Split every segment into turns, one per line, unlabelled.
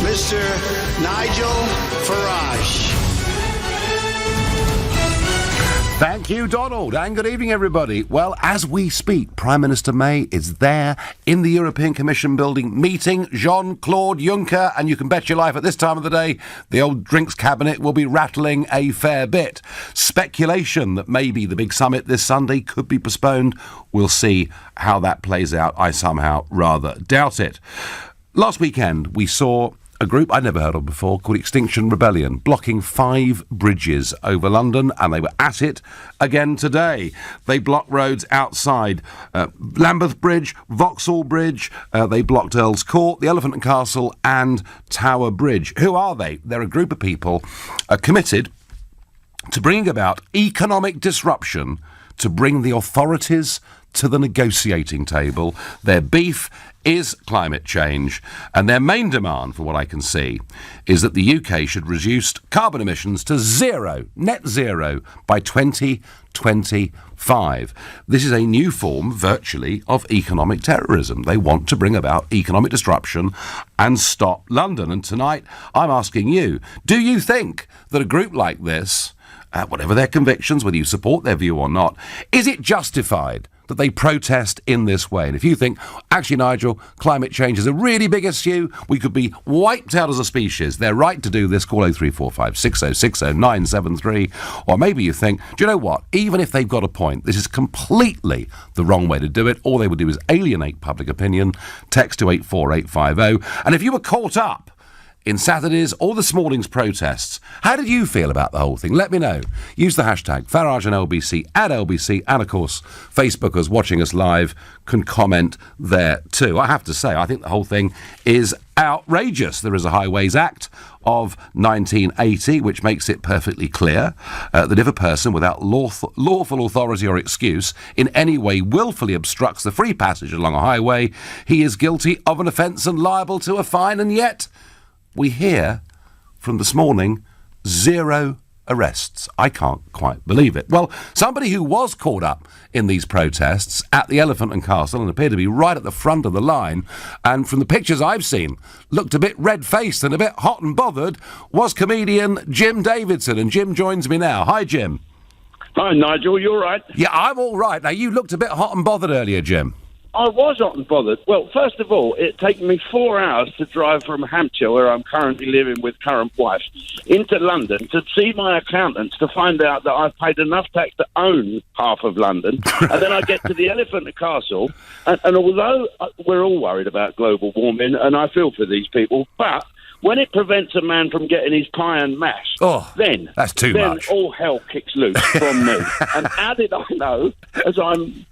Mr. Nigel Farage.
Thank you, Donald, and good evening, everybody. Well, as we speak, Prime Minister May is there in the European Commission building meeting Jean-Claude Juncker, and you can bet your life at this time of the day, the old drinks cabinet will be rattling a fair bit. Speculation that maybe the big summit this Sunday could be postponed. We'll see how that plays out. I somehow rather doubt it. Last weekend, we saw a group I'd never heard of before called Extinction Rebellion, blocking 5 bridges over London, and they were at it again today. They blocked roads outside Lambeth Bridge, Vauxhall Bridge, they blocked Earl's Court, the Elephant and Castle, and Tower Bridge. Who are they? They're a group of people committed to bringing about economic disruption to bring the authorities to the negotiating table. Their beef is climate change, and their main demand, from what I can see, is that the UK should reduce carbon emissions to zero, net zero, by 2025. This is a new form, virtually, of economic terrorism. They want to bring about economic disruption and stop London. And tonight, I'm asking you, do you think that a group like this, whatever their convictions, whether you support their view or not, is it justified that they protest in this way? And if you think, actually, Nigel, climate change is a really big issue, we could be wiped out as a species, they're right to do this, call 0345 6060 973. Or maybe you think, do you know what, even if they've got a point, this is completely the wrong way to do it. All they would do is alienate public opinion. Text to 84850. And if you were caught up in Saturday's or this morning's protests, how did you feel about the whole thing? Let me know. Use the hashtag Farage and LBC, at LBC, and of course, Facebookers watching us live can comment there too. I have to say, I think the whole thing is outrageous. There is a Highways Act of 1980, which makes it perfectly clear that if a person without lawful authority or excuse in any way willfully obstructs the free passage along a highway, he is guilty of an offence and liable to a fine. And yet, we hear from this morning 0 arrests. I can't quite believe it. Well, somebody who was caught up in these protests at the Elephant and Castle and appeared to be right at the front of the line, and from the pictures I've seen, looked a bit red-faced and a bit hot and bothered, was comedian Jim Davidson. And Jim joins me now. Hi, Jim.
Hi, Nigel. You all right?
Yeah, I'm all right. Now, you looked a bit hot and bothered earlier, Jim.
I was hot and bothered. Well, first of all, it taken me 4 hours to drive from Hampshire, where I'm currently living with current wife, into London to see my accountants to find out that I've paid enough tax to own half of London. And then I get to the Elephant and Castle, and although we're all worried about global warming, and I feel for these people, but when it prevents a man from getting his pie and mash, then
that's too much.
All hell kicks loose from me. And how did I know, as I'm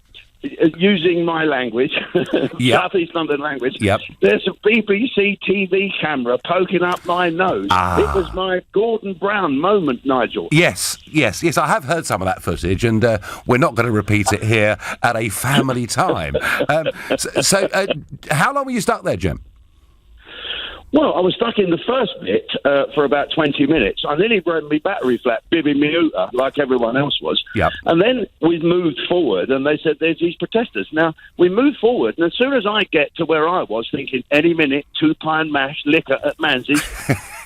using my language, South East London language, there's a BBC TV camera poking up my nose. It was my Gordon Brown moment, Nigel.
Yes, I have heard some of that footage, and we're not going to repeat it here at a family time. So how long were you stuck there, Jim?
Well, I was stuck in the first bit for about 20 minutes. I nearly ran my battery flat, bibbing me Uta, like everyone else was.
Yep.
And then we moved forward, and they said, there's these protesters. Now, we moved forward, and as soon as I get to where I was, thinking, any minute, 2 pie and mash, liquor at Manzi's,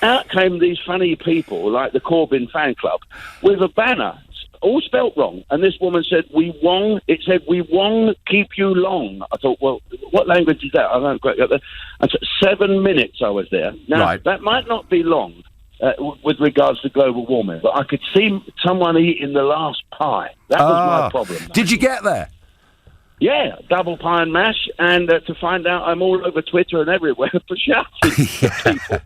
out came these funny people, like the Corbyn fan club, with a banner, all spelt wrong. And this woman said, it said, we wong keep you long. I thought, well, what language is that? I don't quite get that. And so 7 minutes I was there. Now, that might not be long with regards to global warming, but I could see someone eating the last pie. That was my problem.
Did you get there?
Yeah, double pie and mash, and to find out I'm all over Twitter and everywhere for shouting at people.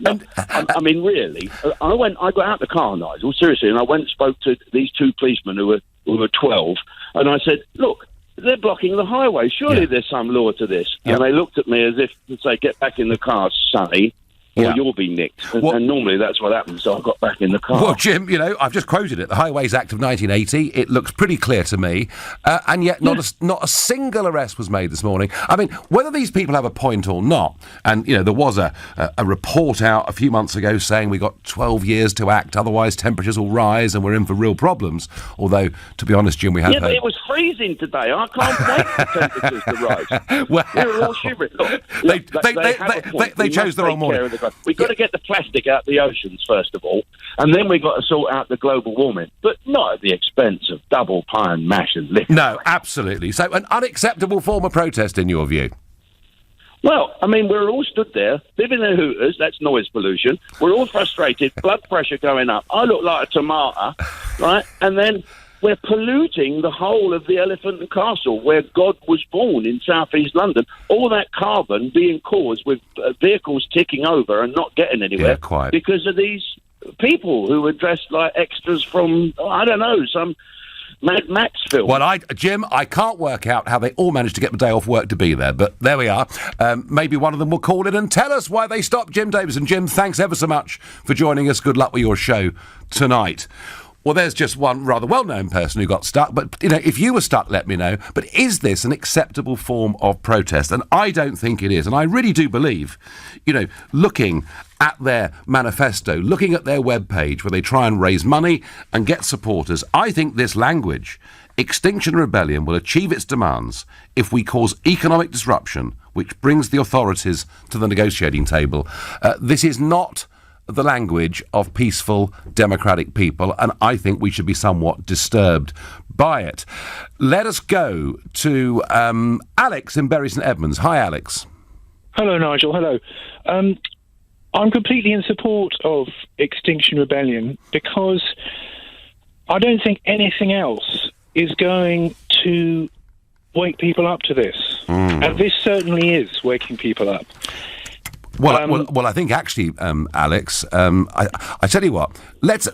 No, I mean, really, I got out the car, Nigel, seriously, and I went and spoke to these 2 policemen who were 12, and I said, look, they're blocking the highway. Surely there's some law to this. And they looked at me as if to say, get back in the car, sonny, or you'll be nicked. And normally that's what happens, so I got back in the car.
Well, Jim, I've just quoted it, the Highways Act of 1980. It looks pretty clear to me, and yet not a single arrest was made this morning. I mean, whether these people have a point or not, and, there was a report out a few months ago saying we got 12 years to act, otherwise temperatures will rise and we're in for real problems. Although, to be honest, Jim, we have
but it was freezing today. I can't wait for temperatures to rise.
Well,
we're all shivering. Look,
they chose the wrong morning.
first. We've got to get the plastic out the oceans, first of all, and then we've got to sort out the global warming, but not at the expense of double pie and mash and liquor.
No, absolutely. So an unacceptable form of protest, in your view?
Well, I mean, we're all stood there, living in hooters, that's noise pollution. We're all frustrated, blood pressure going up. I look like a tomato, right? And then we're polluting the whole of the Elephant and Castle, where God was born in southeast London. All that carbon being caused with vehicles ticking over and not getting anywhere because of these people who were dressed like extras from, I don't know, some Mad Max film.
Well, Jim, I can't work out how they all managed to get the day off work to be there, but there we are. Maybe one of them will call in and tell us why they stopped. Jim Davison. Jim, thanks ever so much for joining us. Good luck with your show tonight. Well, there's just one rather well-known person who got stuck, but, if you were stuck, let me know. But is this an acceptable form of protest? And I don't think it is. And I really do believe, looking at their manifesto, looking at their webpage where they try and raise money and get supporters, I think this language, Extinction Rebellion, will achieve its demands if we cause economic disruption, which brings the authorities to the negotiating table. This is not the language of peaceful, democratic people, and I think we should be somewhat disturbed by it. Let us go to Alex in Bury St Edmunds. Hi, Alex.
Hello, Nigel. Hello. I'm completely in support of Extinction Rebellion because I don't think anything else is going to wake people up to this. And this certainly is waking people up.
Well, I think actually, Alex, I tell you what, let's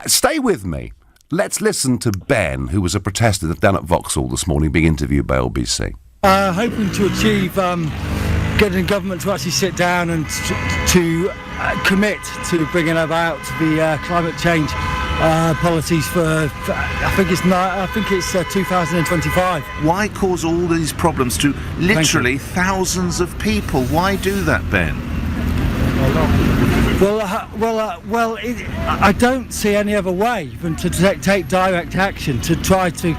stay with me. Let's listen to Ben, who was a protester down at Vauxhall this morning, being interviewed by LBC.
Hoping to achieve getting government to actually sit down and to commit to bringing about the climate change policies for I think it's 2025.
Why cause all these problems to literally thousands of people? Why do that, Ben?
I don't see any other way than to take direct action to try to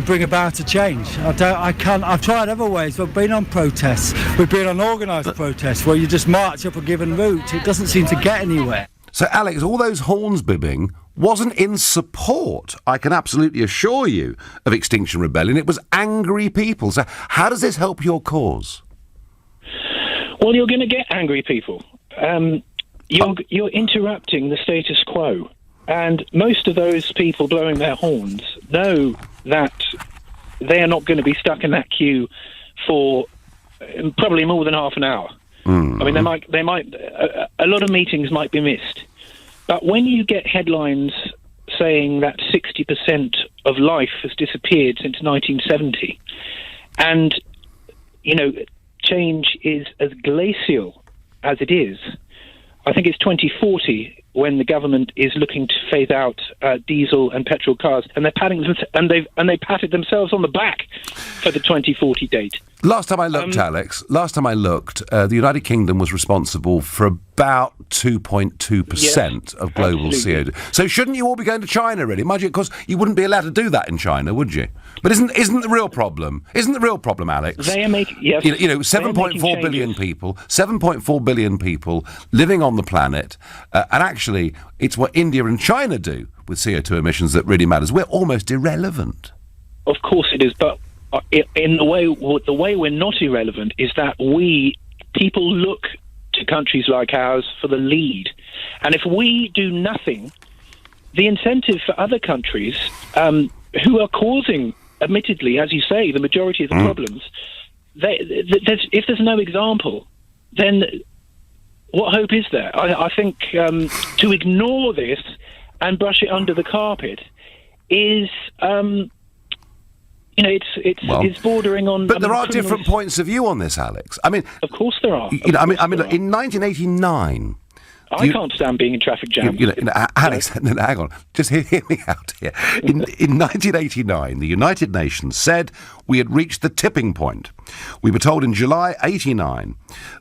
bring about a change. I've tried other ways. We've been on protests. We've been on organised protests where you just march up a given route. It doesn't seem to get anywhere.
So, Alex, all those horns bibbing wasn't in support, I can absolutely assure you, of Extinction Rebellion. It was angry people. So how does this help your cause?
Well, you're going to get angry people. You're interrupting the status quo. And most of those people blowing their horns know that they are not going to be stuck in that queue for probably more than half an hour. I mean, they might. A lot of meetings might be missed, but when you get headlines saying that 60% of life has disappeared since 1970, and change is as glacial as it is, I think it's 2040 when the government is looking to phase out diesel and petrol cars, and they patted themselves on the back for the 2040 date.
Last time I looked, Alex, the United Kingdom was responsible for about 2.2% of global
absolutely.
CO2. So shouldn't you all be going to China, really? Mind you, of course, you wouldn't be allowed to do that in China, would you? But isn't the real problem, Alex?
They are making, yes.
7.4 billion people, 7.4 billion people living on the planet, and actually, it's what India and China do with CO2 emissions that really matters. We're almost irrelevant.
Of course it is, but in the way we're not irrelevant is that people look to countries like ours for the lead, and if we do nothing, the incentive for other countries who are causing, admittedly, as you say, the majority of the problems, if there's no example, then what hope is there? I think to ignore this and brush it under the carpet is. It's bordering on.
But there are different points of view on this, Alex. I mean,
of course there are.
Look, in 1989.
I can't stand being in traffic jams.
Alex, hang on. Just hear me out here. In 1989, the United Nations said we had reached the tipping point. We were told in July 89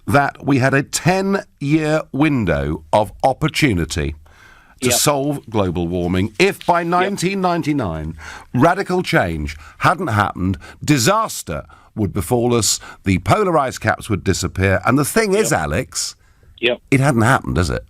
that we had a 10-year window of opportunity to solve global warming. If by 1999 radical change hadn't happened, disaster would befall us, the polar ice caps would disappear. And the thing is, Alex,
Yep.
It hadn't happened, has it?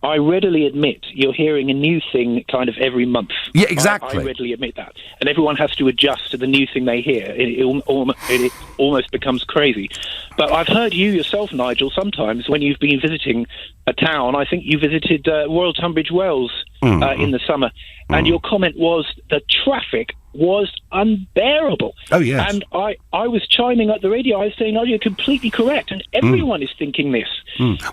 I readily admit you're hearing a new thing kind of every month.
Yeah, exactly.
I readily admit that. And everyone has to adjust to the new thing they hear. It almost becomes crazy. But I've heard you yourself, Nigel, sometimes when you've been visiting a town. I think you visited Royal Tunbridge Wells in the summer. And your comment was the traffic was unbearable.
Oh, yes.
And I was chiming at the radio. I was saying, you're completely correct. And everyone is thinking this.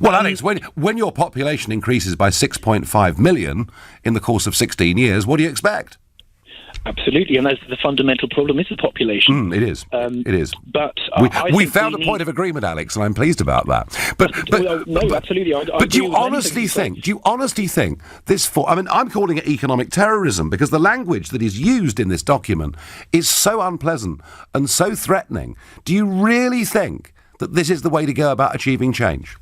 Well, Alex, when your population increases by 6.5 million in the course of 16 years, what do you expect?
Absolutely, and that's the fundamental problem is the population.
It is. It is.
But
we found a point of agreement, Alex, and I'm pleased about that. But
absolutely.
But do you honestly think? Do you honestly think this? I'm calling it economic terrorism because the language that is used in this document is so unpleasant and so threatening. Do you really think that this is the way to go about achieving change?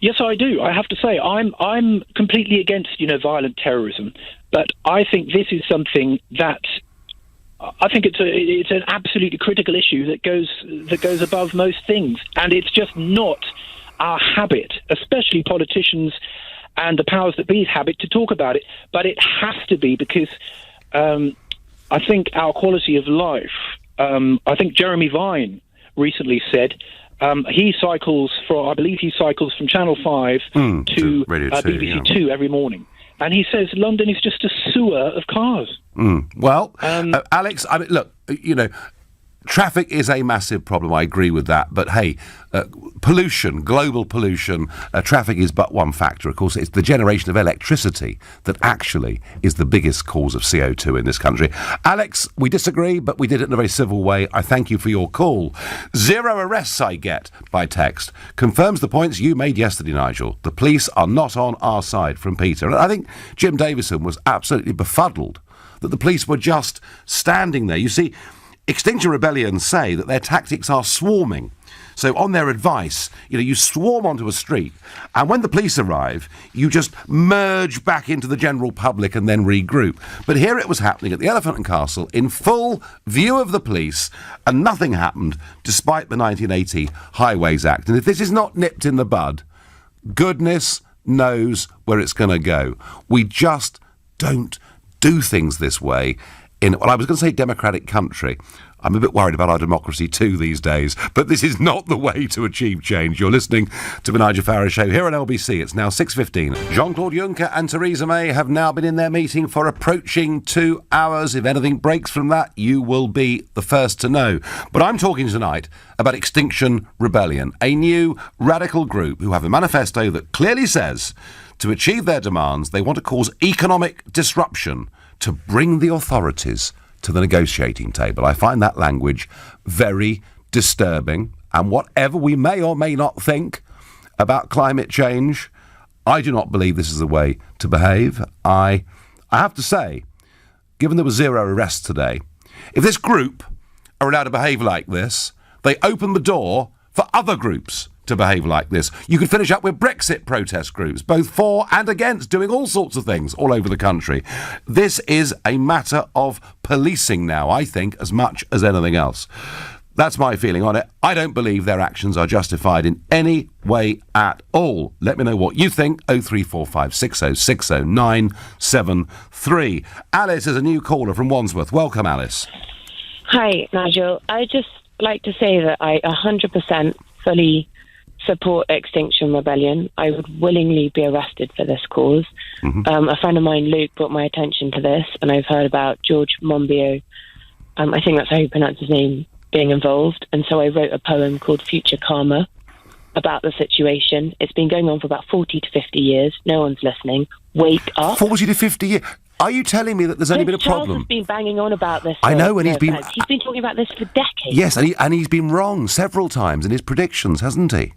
Yes, I do. I have to say, I'm completely against, violent terrorism, but I think this is something that I think it's an absolutely critical issue that goes above most things, and it's just not our habit, especially politicians and the powers that be's habit, to talk about it. But it has to be because I think our quality of life. I think Jeremy Vine recently said. He cycles from Channel 5 to
Radio 2,
BBC 2 every morning. And he says London is just a sewer of cars.
Well, Alex, look, traffic is a massive problem. I agree with that. But hey, pollution, global pollution, traffic is but one factor. Of course, it's the generation of electricity that actually is the biggest cause of CO2 in this country. Alex, we disagree, but we did it in a very civil way. I thank you for your call. 0 arrests I get by text confirms the points you made yesterday, Nigel. The police are not on our side, from Peter. And I think Jim Davison was absolutely befuddled that the police were just standing there. You see, Extinction Rebellion say that their tactics are swarming. So on their advice, you swarm onto a street, and when the police arrive, you just merge back into the general public and then regroup. But here it was happening at the Elephant and Castle in full view of the police, and nothing happened despite the 1980 Highways Act. And if this is not nipped in the bud, goodness knows where it's going to go. We just don't do things this way I was going to say democratic country. I'm a bit worried about our democracy too these days, but this is not the way to achieve change. You're listening to the Nigel Farage Show here on LBC. It's now 6:15. Jean-Claude Juncker and Theresa May have now been in their meeting for approaching 2 hours. If anything breaks from that, you will be the first to know. But I'm talking tonight about Extinction Rebellion, a new radical group who have a manifesto that clearly says to achieve their demands, they want to cause economic disruption to bring the authorities to the negotiating table. I find that language very disturbing, and whatever we may or may not think about climate change, I do not believe this is the way to behave. I have to say, given there were 0 arrests today, if this group are allowed to behave like this, they open the door for other groups to behave like this. You could finish up with Brexit protest groups, both for and against, doing all sorts of things all over the country. This is a matter of policing now, I think, as much as anything else. That's my feeling on it. I don't believe their actions are justified in any way at all. Let me know what you think. 0345 60 60 973. Alice is a new caller from Wandsworth. Welcome, Alice.
Hi, Nigel. I just like to say that I 100% fully support Extinction Rebellion. I would willingly be arrested for this cause. A friend of mine, Luke, brought my attention to this, and I've heard about George Monbiot, I think that's how you pronounce his name, being involved. And so I wrote a poem called Future Karma about the situation. It's been going on for about 40 to 50 years. No one's listening. Wake up.
40 to 50 years? Are you telling me that there's only been a problem?
Charles has been banging on about this.
I know, and he's been
talking about this for decades.
Yes, and he's been wrong several times in his predictions, hasn't he?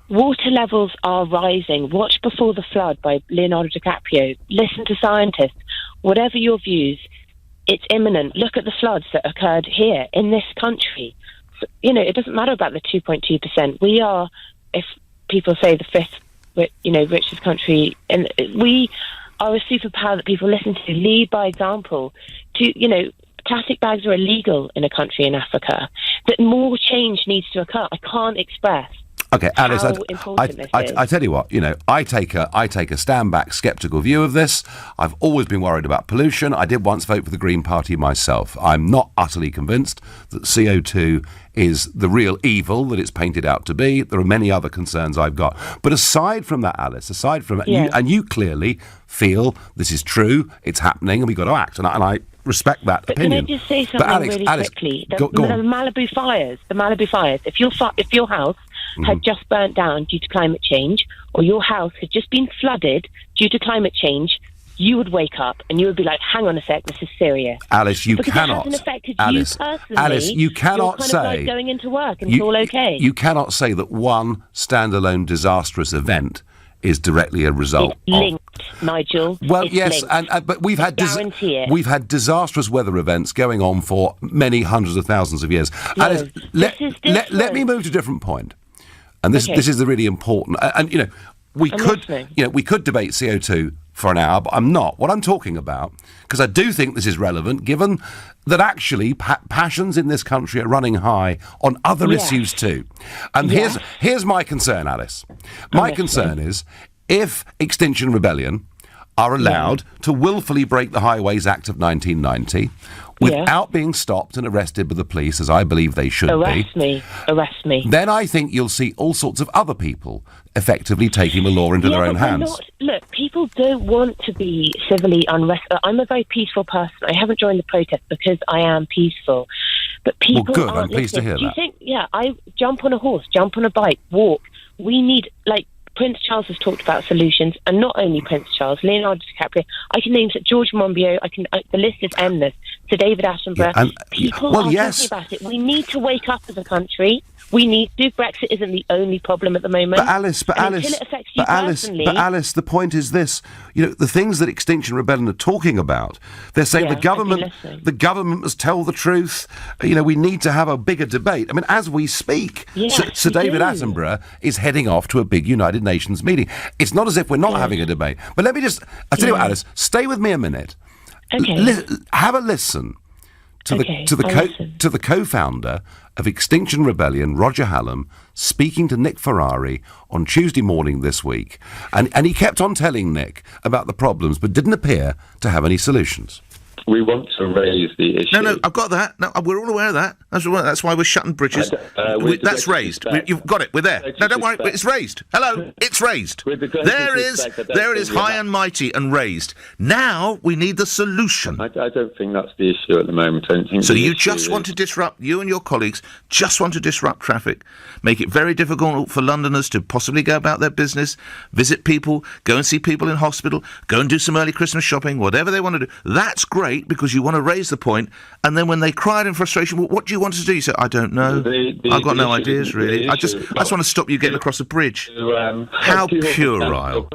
Water levels are rising. Watch Before the Flood by Leonardo DiCaprio. Listen to scientists. Whatever your views, it's imminent. Look at the floods that occurred here in this country. So, it doesn't matter about the 2.2%. We are, if people say, the fifth, richest country, and we are a superpower that people listen to. Lead by example. Plastic bags are illegal in a country in Africa. That more change needs to occur. I can't express
Okay, Alice,
how important this is.
I tell you what, I take a stand back sceptical view of this. I've always been worried about pollution. I did once vote for the Green Party myself. I'm not utterly convinced that CO2 is the real evil that it's painted out to be. There are many other concerns I've got. But aside from that, Alice, you clearly feel this is true, it's happening, and we've got to act. And I respect that opinion.
Can I just say something really quickly? The Malibu fires. If your house had just burnt down due to climate change, or your house had just been flooded due to climate change, you would wake up and you would be like, hang on a sec, this is serious.
Alice, you
because
cannot.
It hasn't affected
Alice,
you personally.
Alice, you cannot
you're
say.
Like going into work and it's all okay.
You cannot say that one standalone disastrous event is directly a result.
It's linked, Nigel.
Well,
it's
yes,
linked.
but we've had disastrous weather events going on for many hundreds of thousands of years.
No,
Alice, let me move to a different point. And this is the really important. And we could debate CO2 for an hour, but I'm not. What I'm talking about, because I do think this is relevant, given that actually passions in this country are running high on other issues too. And here's my concern, Alice. My concern is if Extinction Rebellion are allowed to willfully break the Highways Act of 1990 without being stopped and arrested by the police, as I believe they should be. Arrest me. Then I think you'll see all sorts of other people effectively taking the law into their own hands.
Look, people don't want to be civilly unrest. I'm a very peaceful person. I haven't joined the protest because I am peaceful. But people
good.
aren't
I'm pleased to hear
Do you
that.
think, I jump on a horse, jump on a bike, walk. We need, Prince Charles has talked about solutions, and not only Prince Charles, Leonardo DiCaprio. I can name George Monbiot. The list is endless. To David Attenborough. People are talking about it. We need to wake up as a country. We need to. Brexit isn't the only problem at the moment.
But Alice, the point is this: the things that Extinction Rebellion are talking about. They're saying the government must tell the truth. We need to have a bigger debate. I mean, as we speak, Sir David Attenborough is heading off to a big United Nations meeting. It's not as if we're not having a debate. But let me I tell you what, Alice, stay with me a minute.
Okay.
Have a listen to the co-founder of Extinction Rebellion, Roger Hallam, speaking to Nick Ferrari on Tuesday morning this week. And he kept on telling Nick about the problems, but didn't appear to have any solutions.
We want to raise the issue.
No, I've got that. No, we're all aware of that. That's why we're shutting bridges. That's raised. You've got it. We're there. No, don't worry. It's raised. Hello, it's raised. There it is, high and mighty and raised. Now we need the solution.
I don't think that's the issue at the moment. I don't think.
So you just want to disrupt. You and your colleagues just want to disrupt traffic, make it very difficult for Londoners to possibly go about their business, visit people, go and see people in hospital, go and do some early Christmas shopping, whatever they want to do. That's great. Because you want to raise the point, and then when they cried in frustration, well, what do you want us to do? You say, I don't know. I've got no ideas, really. I just want to stop you getting across a bridge. How puerile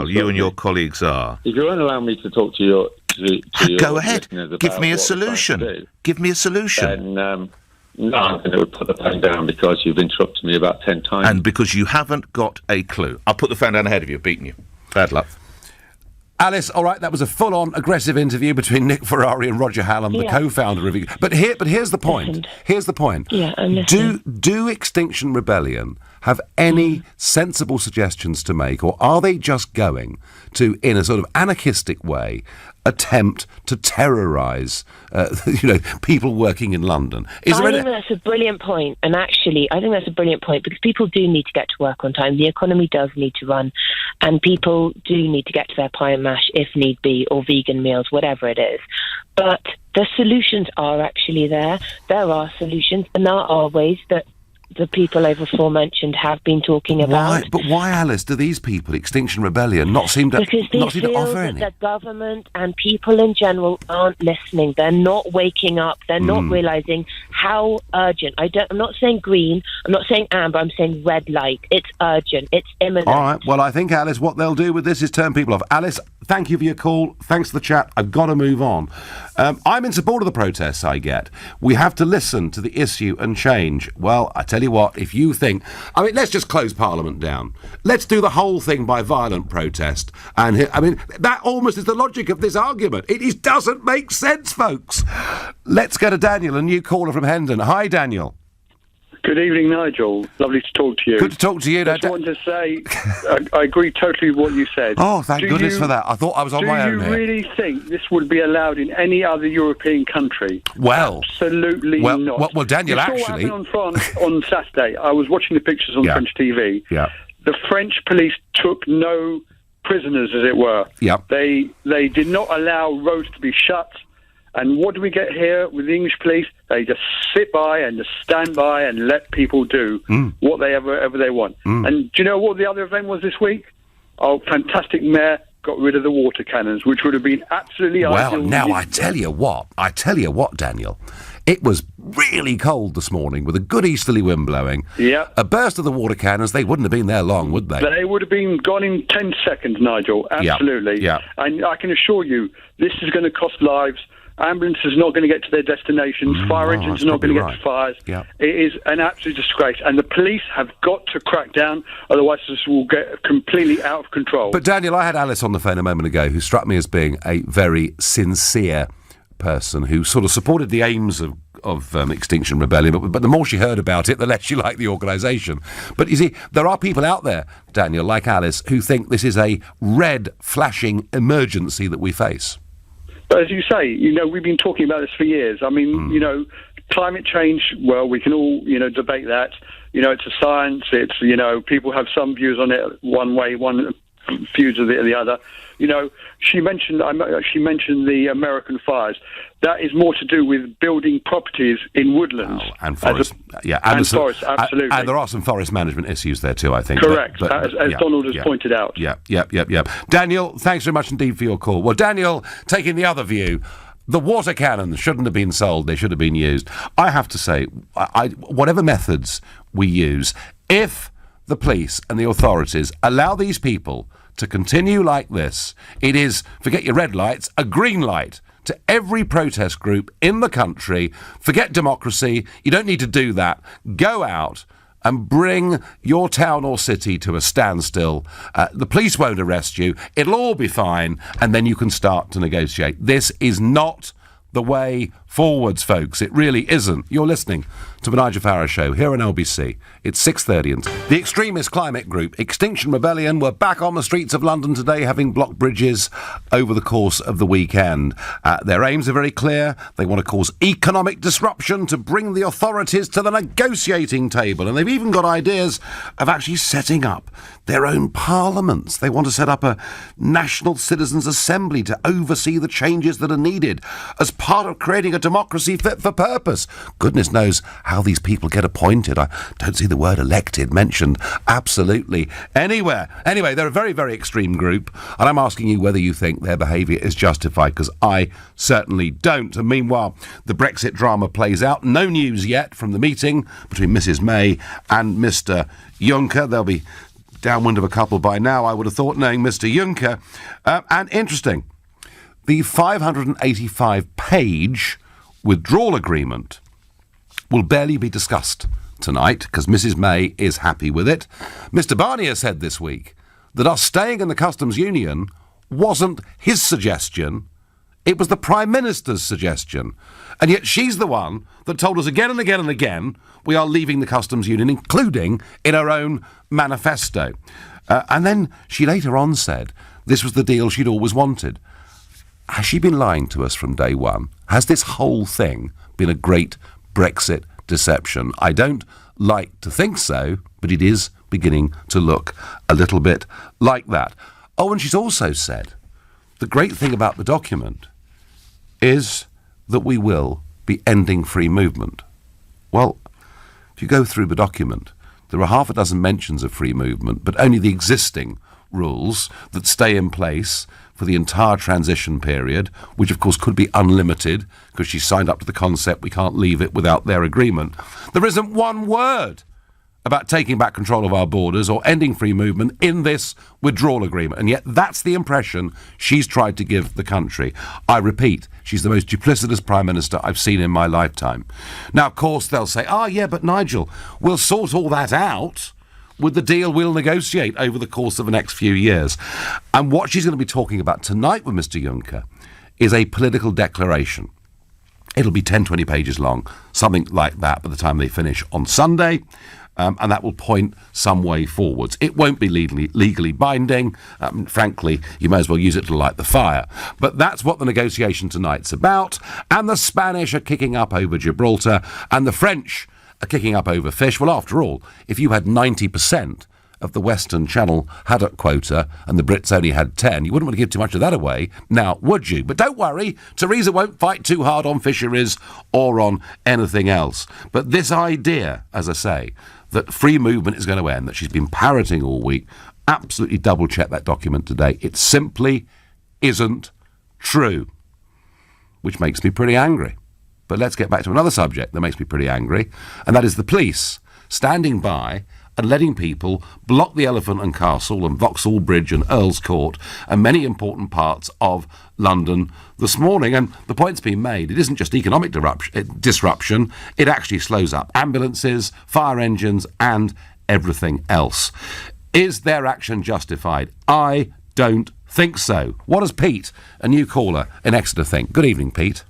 you and your colleagues are.
If you won't allow me to talk to your
go ahead. Give me a solution. Give me a solution.
Then, no, I'm going to put the phone down because you've interrupted me about 10 times.
And because you haven't got a clue. I'll put the phone down ahead of you, beating you. Bad luck.
Alice, all right, that was a full-on aggressive interview between Nick Ferrari and Roger Hallam, the co-founder of... But here's the point. Here's the point.
Yeah, I'm listening.
Do Extinction Rebellion have any sensible suggestions to make, or are they just going to, in a sort of anarchistic way, attempt to terrorise, people working in London?
I think that's a brilliant point, and actually, I think that's a brilliant point because people do need to get to work on time. The economy does need to run, and people do need to get to their pie and mash if need be, or vegan meals, whatever it is. But the solutions are actually there. There are solutions, and there are ways that the people over aforementioned have been talking about.
But why, Alice, do these people, Extinction Rebellion, not seem to offer any?
Because they feel that the government and people in general aren't listening. They're not waking up. They're not realising how urgent. I'm not saying green. I'm not saying amber. I'm saying red light. It's urgent. It's imminent.
All right. Well, I think, Alice, what they'll do with this is turn people off. Alice, thank you for your call. Thanks for the chat. I've got to move on. I'm in support of the protests I get. We have to listen to the issue and change. Well, I tell you what, if you think... I mean, let's just close Parliament down. Let's do the whole thing by violent protest. And, that almost is the logic of this argument. It doesn't make sense, folks. Let's go to Daniel, a new caller from Hendon. Hi, Daniel.
Good evening, Nigel. Lovely to talk to you.
Good to talk to you.
I just wanted to say, I agree totally with what you said.
Oh, thank goodness for that. I thought I was on my own here.
Do you really think this would be allowed in any other European country?
Well,
absolutely not.
Well, Daniel,
you saw
actually,
what happened on France on Saturday. I was watching the pictures on French TV.
Yeah.
The French police took no prisoners, as it were.
Yeah.
They did not allow roads to be shut. And what do we get here with the English police? They just sit by and just stand by and let people do whatever they want. And do you know what the other event was this week? Our fantastic mayor got rid of the water cannons, which would have been absolutely ideal.
Well, now I tell you what, Daniel. It was really cold this morning with a good easterly wind blowing.
Yeah.
A burst of the water cannons, they wouldn't have been there long, would they?
They would have been gone in 10 seconds, Nigel. Absolutely.
Yeah.
And I can assure you, this is going to cost lives. Ambulances are not going to get to their destinations. Fire engines are not going to get to fires.
Yeah.
It is an absolute disgrace. And the police have got to crack down, otherwise this will get completely out of control.
But Daniel, I had Alice on the phone a moment ago who struck me as being a very sincere person who sort of supported the aims of Extinction Rebellion, but the more she heard about it, the less she liked the organisation. But you see, there are people out there, Daniel, like Alice, who think this is a red flashing emergency that we face.
But as you say, we've been talking about this for years. I mean, climate change, well, we can all, debate that. It's a science. It's, people have some views on it one way, one views of the other. She mentioned the American fires. That is more to do with building properties in woodlands.
Oh, and forests.
And forests, absolutely.
And there are some forest management issues there too, I think.
Correct, as Donald has pointed out.
Yeah. Daniel, thanks very much indeed for your call. Well, Daniel, taking the other view, the water cannons shouldn't have been sold, they should have been used. I have to say, whatever methods we use, if the police and the authorities allow these people to continue like this, it is, forget your red lights, a green light to every protest group in the country. Forget democracy. You don't need to do that. Go out and bring your town or city to a standstill. The police won't arrest you. It'll all be fine. And then you can start to negotiate. This is not the way forwards, folks. It really isn't. You're listening to the Nigel Farage Show here on LBC. It's 6:30 and the extremist climate group Extinction Rebellion were back on the streets of London today, having blocked bridges over the course of the weekend. Their aims are very clear. They want to cause economic disruption to bring the authorities to the negotiating table, and they've even got ideas of actually setting up their own parliaments. They want to set up a National Citizens' Assembly to oversee the changes that are needed as part of creating a democracy fit for purpose. Goodness knows how these people get appointed. I don't see the word elected mentioned absolutely anywhere. Anyway, they're a very, very extreme group, and I'm asking you whether you think their behaviour is justified, because I certainly don't. And meanwhile, the Brexit drama plays out. No news yet from the meeting between Mrs May and Mr Juncker. They'll be downwind of a couple by now, I would have thought, knowing Mr Juncker. And interesting, the 585-page withdrawal agreement will barely be discussed tonight because Mrs May is happy with it. Mr Barnier said this week that us staying in the customs union wasn't his suggestion, it was the Prime Minister's suggestion. And yet she's the one that told us again and again and again we are leaving the customs union, including in her own manifesto. And then she later on said this was the deal she'd always wanted. Has she been lying to us from day one? Has this whole thing been a great Brexit deception? I don't like to think so, but it is beginning to look a little bit like that. Oh, and she's also said the great thing about the document is that we will be ending free movement. Well, if you go through the document, there are half a dozen mentions of free movement, but only the existing rules that stay in place for the entire transition period, which of course could be unlimited because she signed up to the concept we can't leave it without their agreement. There isn't one word about taking back control of our borders or ending free movement in this withdrawal agreement, and yet that's the impression she's tried to give the country. I repeat, she's the most duplicitous Prime Minister I've seen in my lifetime. Now, of course, they'll say, yeah, but Nigel, we'll sort all that out with the deal we'll negotiate over the course of the next few years. And what she's going to be talking about tonight with Mr Juncker is a political declaration. It'll be 10, 20 pages long, something like that by the time they finish on Sunday. And that will point some way forwards. It won't be legally binding. Frankly, you may as well use it to light the fire. But that's what the negotiation tonight's about. And the Spanish are kicking up over Gibraltar, and the French are kicking up over fish. Well, after all, if you had 90% of the Western Channel haddock quota and the Brits only had 10, you wouldn't want to give too much of that away, now would you? But don't worry, Theresa won't fight too hard on fisheries or on anything else. But this idea, as I say, that free movement is going to end, that she's been parroting all week, absolutely double-check that document today. It simply isn't true, which makes me pretty angry. But let's get back to another subject that makes me pretty angry, and that is the police standing by and letting people block the Elephant and Castle and Vauxhall Bridge and Earl's Court and many important parts of London this morning. And the point's been made, it isn't just economic disruption, it actually slows up ambulances, fire engines and everything else. Is their action justified? I don't think so. What does Pete, a new caller in Exeter, think? Good evening, Pete.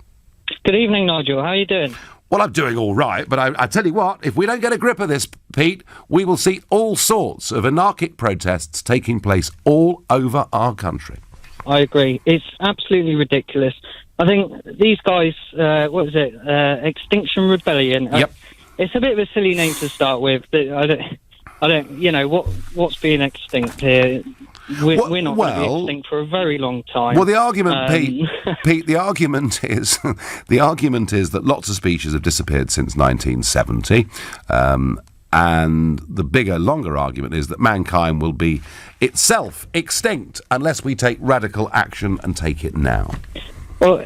Good evening, Nigel. How are you doing?
Well, I'm doing all right, but I tell you what, if we don't get a grip of this, Pete, we will see all sorts of anarchic protests taking place all over our country.
I agree. It's absolutely ridiculous. I think these guys, Extinction Rebellion.
Yep.
It's a bit of a silly name to start with, but I don't. You know what's being extinct here. We're not going to be extinct for a very long time.
Well, the argument, Pete, the argument is that lots of species have disappeared since 1970, and the bigger, longer argument is that mankind will be itself extinct unless we take radical action and take it now.
Well,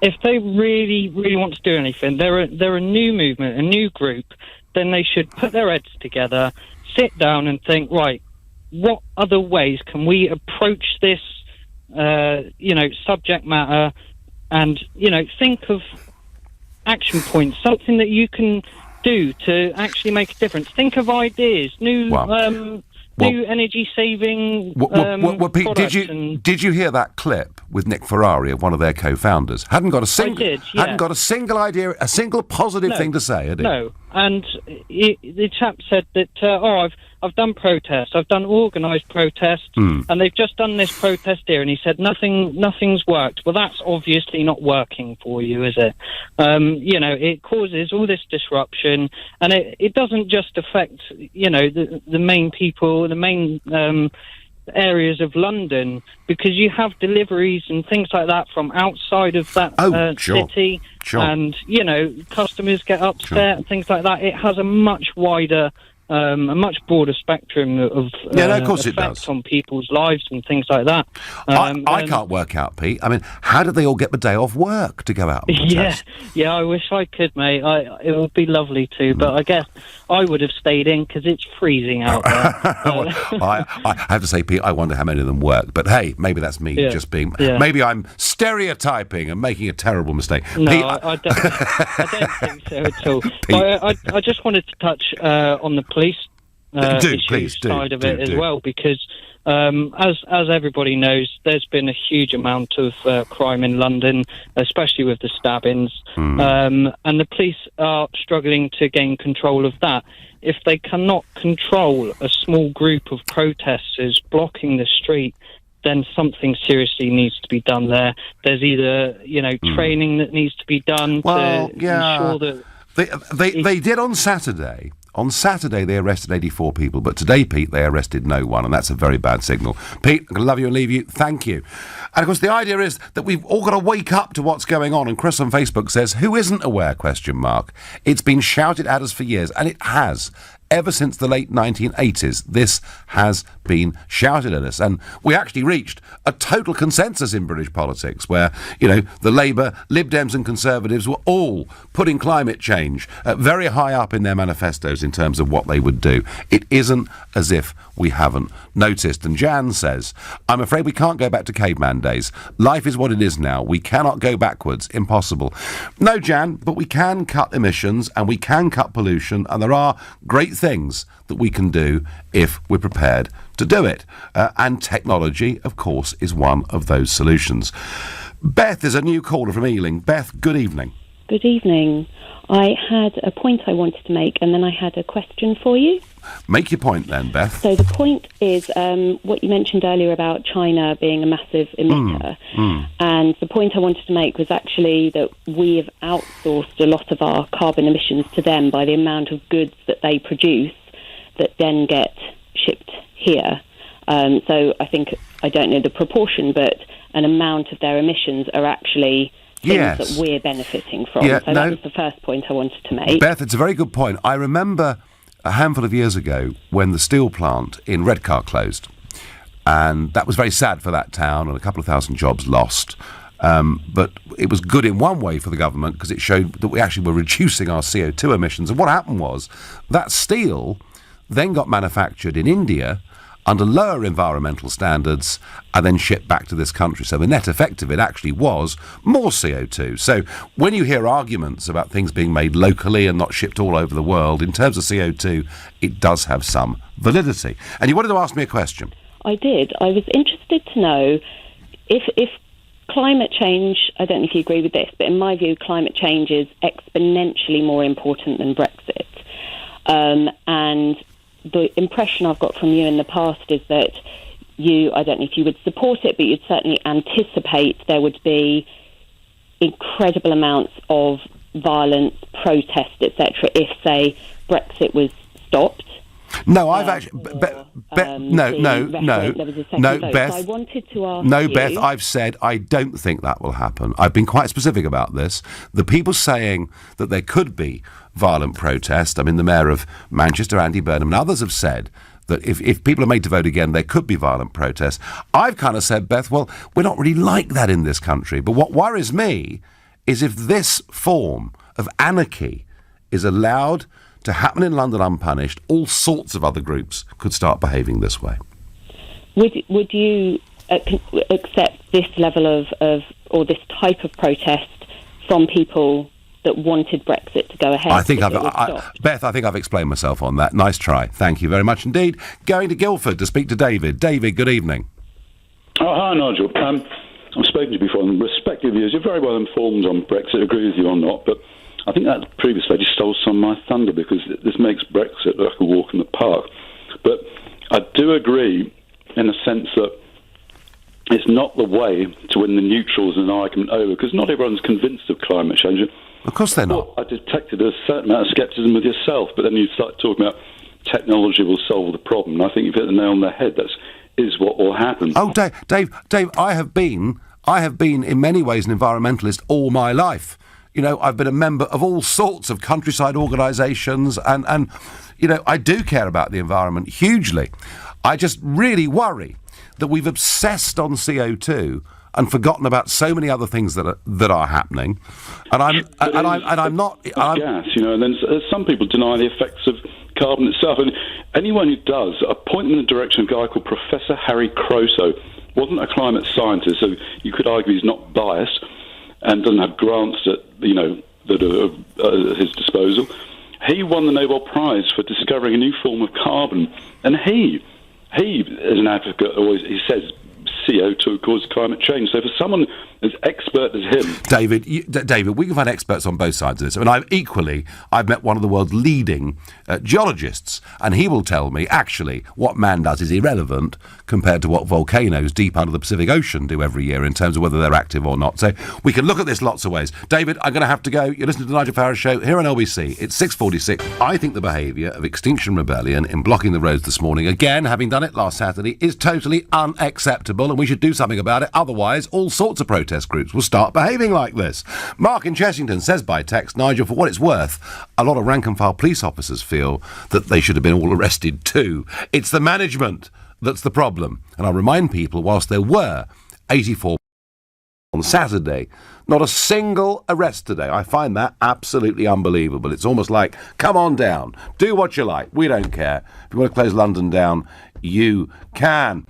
if they really, really want to do anything, they're a new movement, a new group, then they should put their heads together, sit down and think, right, what other ways can we approach this, subject matter, and, think of action points, something that you can do to actually make a difference. Think of ideas, new energy-saving
Pete, did you hear that clip with Nick Ferrari of one of their co-founders? Hadn't got a single idea, a single positive thing to say, had he?
No, and the chap said that, I've done protests, I've done organised protests, and they've just done this protest here, and he said nothing's worked. Well, that's obviously not working for you, is it? It causes all this disruption, and it doesn't just affect, the main people, the main areas of London, because you have deliveries and things like that from outside of that city, and, customers get upset and things like that. It has a much wider... a much broader spectrum of effects on people's lives and things like that.
I can't work out, Pete. I mean, how did they all get the day off work to go out and protest?
Yeah, I wish I could, mate. It would be lovely to, but I guess I would have stayed in because it's freezing out there.
I have to say, Pete, I wonder how many of them work. But hey, maybe that's me just being... Yeah. Maybe I'm stereotyping and making a terrible mistake.
No,
Pete,
I don't think so at all. I just wanted to touch on the police side of it as well, because as everybody knows, there's been a huge amount of crime in London, especially with the stabbings, and the police are struggling to gain control of that. If they cannot control a small group of protesters blocking the street, then something seriously needs to be done there. There's either training that needs to be done to ensure that
they did on Saturday. On Saturday, they arrested 84 people, but today, Pete, they arrested no one, and that's a very bad signal. Pete, I'm going to love you and leave you. Thank you. And, of course, the idea is that we've all got to wake up to what's going on, and Chris on Facebook says, who isn't aware, ? It's been shouted at us for years, and it has. Ever since the late 1980s, this has been shouted at us. And we actually reached a total consensus in British politics where, the Labour, Lib Dems and Conservatives were all putting climate change very high up in their manifestos in terms of what they would do. It isn't as if we haven't noticed. And Jan says, I'm afraid we can't go back to caveman days. Life is what it is now. We cannot go backwards. Impossible. No, Jan, but we can cut emissions and we can cut pollution, and there are great things that we can do if we're prepared to do it. And technology, of course, is one of those solutions. Beth is a new caller from Ealing. Beth, good evening.
Good evening. I had a point I wanted to make, and then I had a question for you.
Make your point then, Beth.
So the point is what you mentioned earlier about China being a massive emitter. And the point I wanted to make was actually that we have outsourced a lot of our carbon emissions to them by the amount of goods that they produce that then get shipped here. So I think, I don't know the proportion, but an amount of their emissions are actually things that we're benefiting from. So that was the first point I wanted to make.
Beth, it's a very good point. I remember a handful of years ago when the steel plant in Redcar closed, and that was very sad for that town and a couple of thousand jobs lost. But it was good in one way for the government because it showed that we actually were reducing our CO2 emissions. And what happened was that steel then got manufactured in India under lower environmental standards and then shipped back to this country. So the net effect of it actually was more CO2. So when you hear arguments about things being made locally and not shipped all over the world, in terms of CO2, it does have some validity. And you wanted to ask me a question.
I did. I was interested to know if climate change, I don't know if you agree with this, but in my view, climate change is exponentially more important than Brexit. And the impression I've got from you in the past is that you, I don't know if you would support it, but you'd certainly anticipate there would be incredible amounts of violence, protest, etc., if, say, Brexit was stopped.
No, I've actually... no, Beth.
So I wanted to ask
Beth, I've said I don't think that will happen. I've been quite specific about this. The people saying that there could be violent protest, I mean, the Mayor of Manchester, Andy Burnham, and others have said that if people are made to vote again, there could be violent protest. I've kind of said, Beth, well, we're not really like that in this country. But what worries me is if this form of anarchy is allowed to happen in London unpunished, all sorts of other groups could start behaving this way.
Would you accept this level of or this type of protest from people that wanted Brexit to go ahead?
Beth, I think I've explained myself on that. Nice try. Thank you very much indeed. Going to Guildford to speak to David. David, good evening.
Oh, hi, Nigel. I've spoken to you before and respect your views. You're very well informed on Brexit, agree with you or not, but I think that previous lady stole some of my thunder because this makes Brexit look like a walk in the park. But I do agree in a sense that it's not the way to win the neutrals in an argument over, because not everyone's convinced of climate change.
Of course they're not.
I detected a certain amount of scepticism with yourself, but then you start talking about technology will solve the problem. And I think you've hit the nail on the head. That is what will happen.
Oh, Dave, I have been in many ways an environmentalist all my life. You know, I've been a member of all sorts of countryside organisations and, you know, I do care about the environment hugely. I just really worry that we've obsessed on CO2 and forgotten about so many other things that are happening. And I'm not...
gas, you know, and then some people deny the effects of carbon itself. And anyone who does, I point in the direction of a guy called Professor Harry Croso. Wasn't a climate scientist, so you could argue he's not biased and doesn't have grants that are at his disposal. He won the Nobel Prize for discovering a new form of carbon, and he is an advocate. Always, he says CO2 causes climate change. So for someone as expert as him,
David, we can find experts on both sides of this. I mean, I've met one of the world's leading geologists, and he will tell me actually what man does is irrelevant compared to what volcanoes deep under the Pacific Ocean do every year in terms of whether they're active or not. So we can look at this lots of ways. David, I'm going to have to go. You're listening to the Nigel Farage Show here on LBC. It's 6:46. I think the behaviour of Extinction Rebellion in blocking the roads this morning, again, having done it last Saturday, is totally unacceptable, and we should do something about it. Otherwise, all sorts of protest groups will start behaving like this. Mark in Chessington says by text, Nigel, for what it's worth, a lot of rank-and-file police officers feel that they should have been all arrested too. It's the management that's the problem. And I remind people, whilst there were 84 on Saturday, not a single arrest today. I find that absolutely unbelievable. It's almost like, come on down, do what you like, we don't care. If you want to close London down, you can.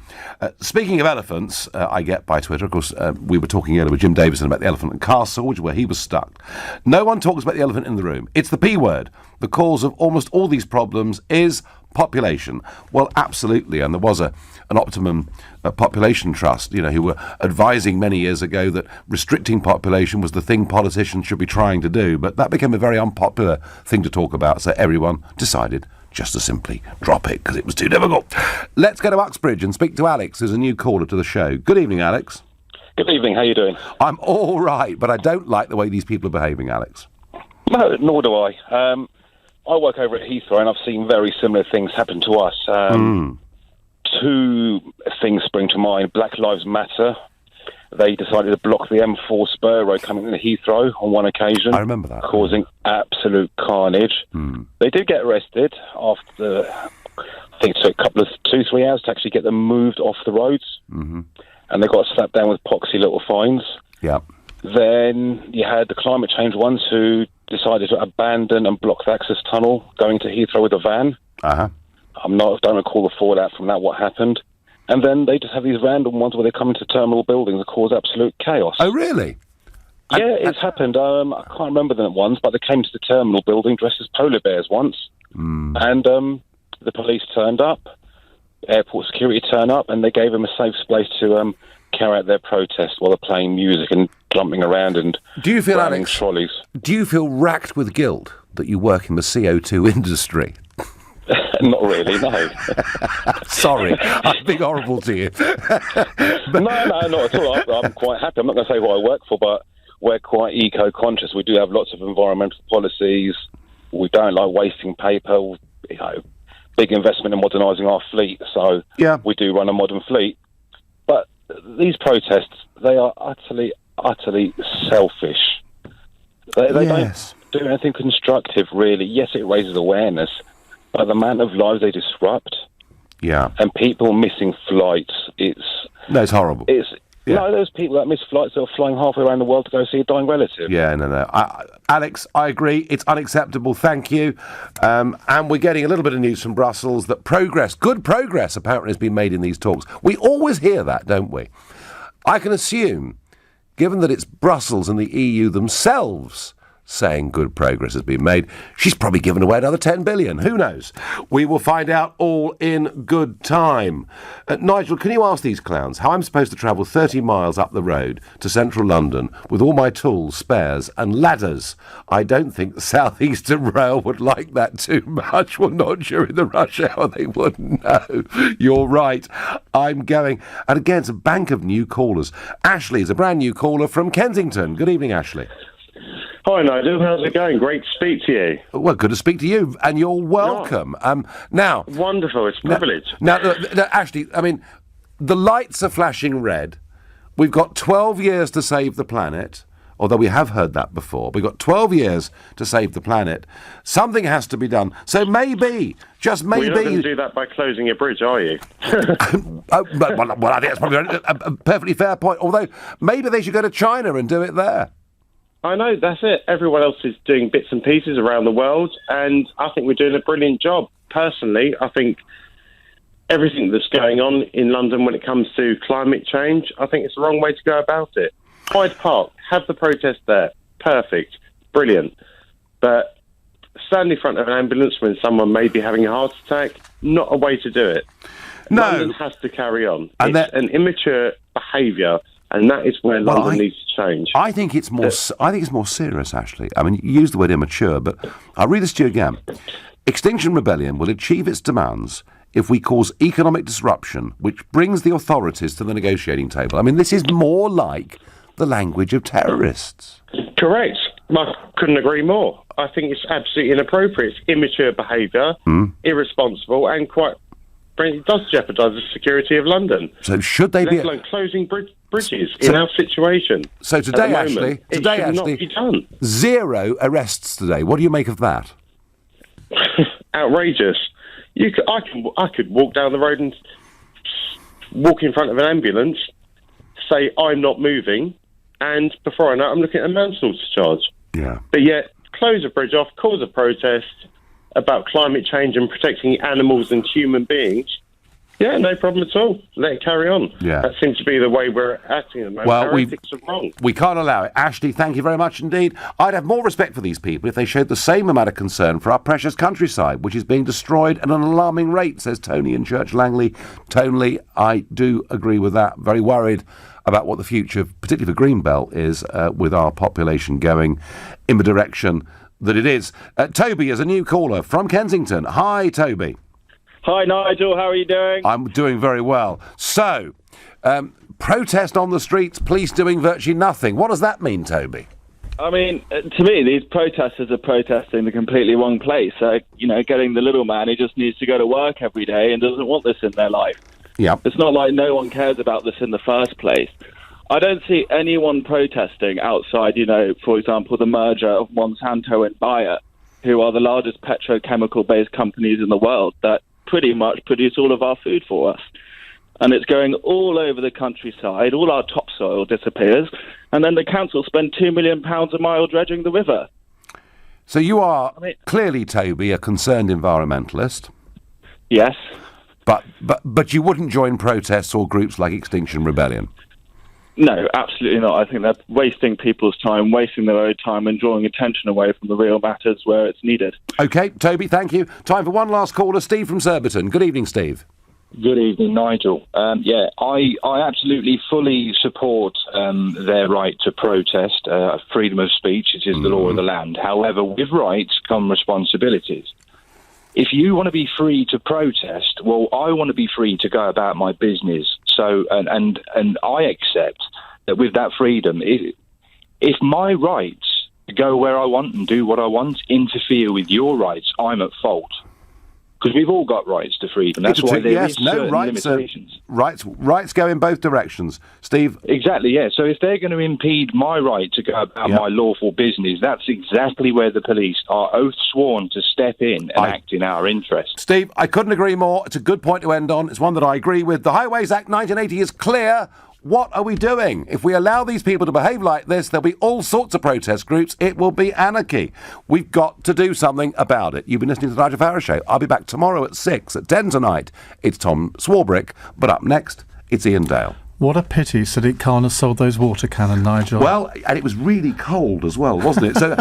Speaking of elephants, I get by Twitter, of course, we were talking earlier with Jim Davison about the elephant in Castle, where he was stuck. No one talks about the elephant in the room. It's the P word. The cause of almost all these problems is population. Well, absolutely, and there was an Optimum Population Trust, who were advising many years ago that restricting population was the thing politicians should be trying to do, but that became a very unpopular thing to talk about, so everyone decided just to simply drop it because it was too difficult. Let's go to Uxbridge and speak to Alex, who's a new caller to the show. Good evening, Alex.
Good evening, how are you doing?
I'm all right, but I don't like the way these people are behaving, Alex.
No, nor do I. I work over at Heathrow, and I've seen very similar things happen to us. Two things spring to mind. Black Lives Matter. They decided to block the M4 spur road coming into Heathrow on one occasion.
I remember that.
Causing absolute carnage. They did get arrested after, I think it took a couple of 2-3 hours to actually get them moved off the roads. And they got slapped down with poxy little fines.
Yeah.
Then you had the climate change ones who decided to abandon and block the access tunnel going to Heathrow with a van. Don't recall the fallout from that, what happened. And then they just have these random ones where they come into terminal buildings and cause absolute chaos.
Oh, really?
Yeah, it's happened. I can't remember them ones, but they came to the terminal building dressed as polar bears once. And the police turned up, airport security turned up, and they gave them a safe space to carry out their protest while they're playing music and jumping around and running trolleys.
Do you feel racked with guilt that you work in the CO2 industry?
Not really, no.
Sorry, I'm being horrible to you.
No, not at all. I'm quite happy. I'm not going to say who I work for, but we're quite eco-conscious. We do have lots of environmental policies. We don't like wasting paper. Big investment in modernising our fleet, so we do run a modern fleet. But these protests, they are utterly selfish. They don't do anything constructive, really. Yes, it raises awareness, but the amount of lives they disrupt, and people missing flights, it's horrible. No, those people that miss flights that are flying halfway around the world to go see a dying relative.
Yeah, no. Alex, I agree. It's unacceptable. Thank you. And we're getting a little bit of news from Brussels that good progress apparently has been made in these talks. We always hear that, don't we? I can assume, given that it's Brussels and the EU themselves saying good progress has been made, she's probably given away another 10 billion. Who knows? We will find out all in good time. Nigel, can you ask these clowns how I'm supposed to travel 30 miles up the road to central London with all my tools, spares and ladders? I don't think the South Eastern Rail would like that too much. Well, not during the rush hour, they wouldn't know. You're right. I'm going. And again, it's a bank of new callers. Ashley is a brand new caller from Kensington. Good evening, Ashley.
Hi, Nigel. How's it going? Great to speak to you.
Well, good to speak to you, and you're welcome. Now,
wonderful. It's a privilege.
Now, Ashley, I mean, the lights are flashing red. We've got 12 years to save the planet, although we have heard that before. We've got 12 years to save the planet. Something has to be done. So maybe, just maybe...
Well, you're not going to do that by closing a bridge, are you?
Well, I think that's probably a perfectly fair point, although maybe they should go to China and do it there.
I know, that's it. Everyone else is doing bits and pieces around the world, and I think we're doing a brilliant job. Personally, I think everything that's going on in London when it comes to climate change, I think it's the wrong way to go about it. Hyde Park, have the protest there. Perfect. Brilliant. But stand in front of an ambulance when someone may be having a heart attack, not a way to do it.
No.
London has to carry on. It's an immature behaviour, and that is where London needs to change.
I think it's more serious, Ashley. I mean, you used the word immature, but I'll read this to you again. Extinction Rebellion will achieve its demands if we cause economic disruption, which brings the authorities to the negotiating table. I mean, this is more like the language of terrorists.
Correct. I couldn't agree more. I think it's absolutely inappropriate. It's immature behaviour, irresponsible, and it does jeopardise the security of London.
So should they be...
Let alone closing bridges in our situation.
So today,
Ashley, not be done.
0 arrests today. What do you make of that?
Outrageous. I could walk down the road and walk in front of an ambulance, say I'm not moving, and before I know it, I'm looking at a manslaughter charge.
Yeah.
But yet, close a bridge off, cause a protest about climate change and protecting animals and human beings. Yeah, no problem at all. Let it carry on.
Yeah.
That seems to be the way we're acting at the moment.
Well,
Our ethics are wrong.
we can't allow it. Ashley, thank you very much indeed. I'd have more respect for these people if they showed the same amount of concern for our precious countryside, which is being destroyed at an alarming rate, says Tony in Church Langley. Tony, I do agree with that. Very worried about what the future, particularly for Greenbelt, is with our population going in the direction that it is. Toby is a new caller from Kensington. Hi, Toby.
Hi, Nigel. How are you doing?
I'm doing very well. So, protest on the streets, police doing virtually nothing. What does that mean, Toby?
I mean, to me, these protesters are protesting in the completely wrong place. Getting the little man who just needs to go to work every day and doesn't want this in their life.
Yeah.
It's not like no one cares about this in the first place. I don't see anyone protesting outside, for example, the merger of Monsanto and Bayer, who are the largest petrochemical-based companies in the world that pretty much produce all of our food for us. And it's going all over the countryside, all our topsoil disappears, and then the council spend £2 million a mile dredging the river.
So you are clearly, Toby, a concerned environmentalist.
Yes.
But you wouldn't join protests or groups like Extinction Rebellion?
No, absolutely not. I think they're wasting people's time, wasting their own time and drawing attention away from the real matters where it's needed.
OK, Toby, thank you. Time for one last caller, Steve from Surbiton. Good evening, Steve.
Good evening, Nigel. I absolutely fully support their right to protest, freedom of speech. It is the law of the land. However, with rights come responsibilities. If you want to be free to protest, well, I want to be free to go about my business. So, and I accept that with that freedom, if my rights to go where I want and do what I want interfere with your rights, I'm at fault. Because we've all got rights to freedom. That's why there is certain limitations.
Rights go in both directions. Steve?
Exactly, yeah. So if they're going to impede my right to go about my lawful business, that's exactly where the police are oath sworn to step in and act in our interest.
Steve, I couldn't agree more. It's a good point to end on. It's one that I agree with. The Highways Act 1980 is clear. What are we doing? If we allow these people to behave like this, there'll be all sorts of protest groups. It will be anarchy. We've got to do something about it. You've been listening to the Nigel Farage Show. I'll be back tomorrow at 6, at 10 tonight. It's Tom Swarbrick, but up next, it's Ian Dale.
What a pity Sadiq Khan has sold those water cannon, Nigel.
Well, and it was really cold as well, wasn't it? So